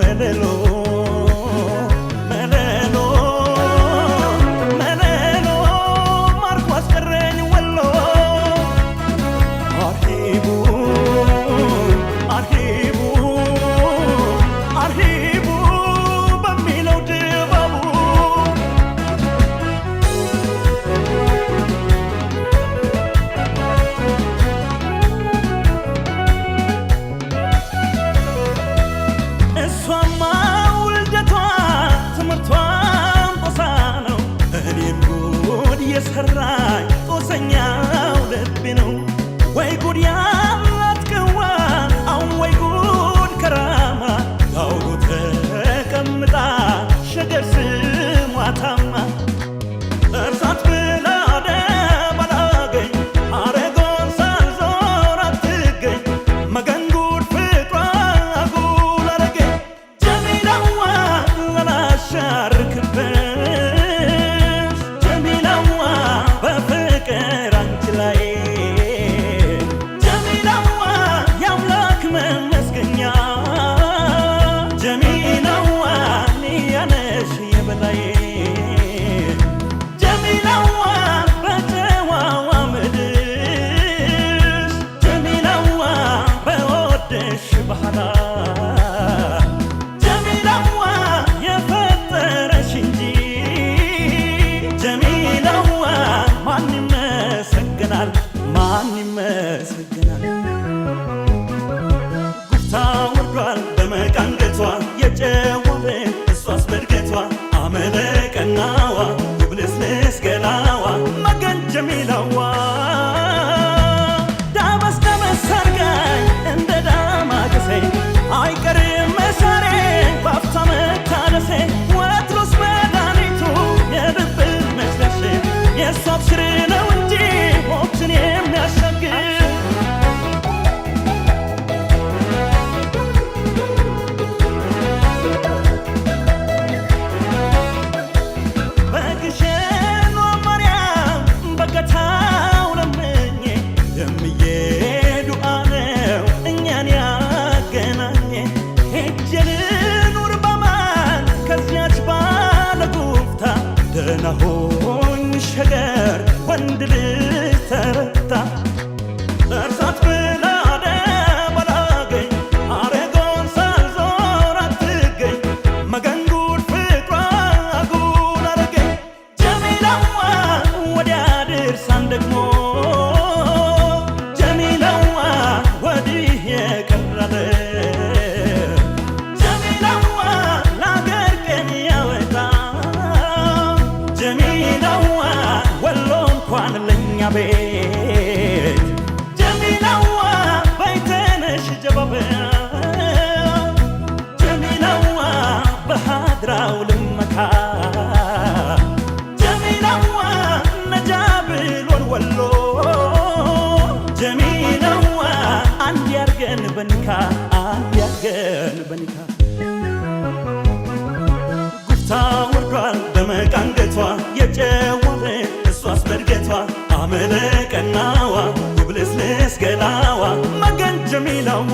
melelo melelo melelo marco ascarreño wello arhibu arhibu arhibu bamiለው ድባቡ እሷማ ውልደቷ ትምህርቷም ጦሳ ነው እኔም ጉድ የሰራኝ ጦሰኛው ልቤ ነው ወይ ጉድ ያላት ቅዋ አሁን ወይ ጉድ ከራማ ያውሎ ተቀምጣ ሸገር ስሟታማ እርሳት ብላ ደባላገኝ አረጎን ሳልዞር አትገኝ መገንጉድ ፍቅሯ አጉል አረገኝ ጀሚላዋ ላላሻርክብሽ ጀሚላዋ በፍቅር አንቺ ላይ ጀሚላዋ የአምላክ መመስገኛ ጀሚላዋ ንያነሽ የበላይ ጀሚላዋ በጨዋዋ ምድር ጀሚላዋ በወደሽ ባህላ ጀሚላዋ የፈጠረሽ እንጂ ጀሚላዋ ማን ይመሰገናል ማን ይመሰገናል ጉፍታ ወርዷል በመቃንገቷ የጨዋለ እሷስ በድገቷ አመለቀናዋ ውብልስልስ ገላዋ መገን ጀሚላዋ ዳመስ ደመስ አርጋኝ እንደ ዳማከሴ አይቀርም መሳሬ ባፍታ መታደሴ ወትሮስ መድኃኒቱ የልብ መስለሽ የእሷ አብሽር ነው እንጂ ሞትን የሚያሻግር በግሸኗ ማርያም በገታው ለምኜ የምዬ ዱዓ ነው እኛን ያገናኘ ሄጄ ልኑር በማን ከዚያች ባለ ጉፍታ ደህና ሆኝ ሸገር ወንድ ልጅ ተረታ እርሳት ብላ ደባላገኝ አረጎን ሳልዞር አትገኝ መገንጉድ ፍቅሯ አጉል አረገኝ ጀሚላዋ ወዲያ ድርሳን ደግሞ ጀሚላዋ ወዲህ የቀረበ ጀሚላዋ ለአገር ቀን ያወጣ ጀሚላዋ ወሎ እንኳን ለኛ ቤት ጀሚላዋ በይተነሽ ጀባበ ጀሚላዋ በሃድራው ልመካ ጀሚላዋ ነጃብሎን ወሎ ጀሚላዋ አንድ ያርገን በኒካ አንድ ያርገን በኒካ ጉፍታ ወርዷል በመቃንገቷ የጨዋለ እሷስ በድገቷ አመለቀናዋ ውብልስልስ ገላዋ መገን ጀሚላዋ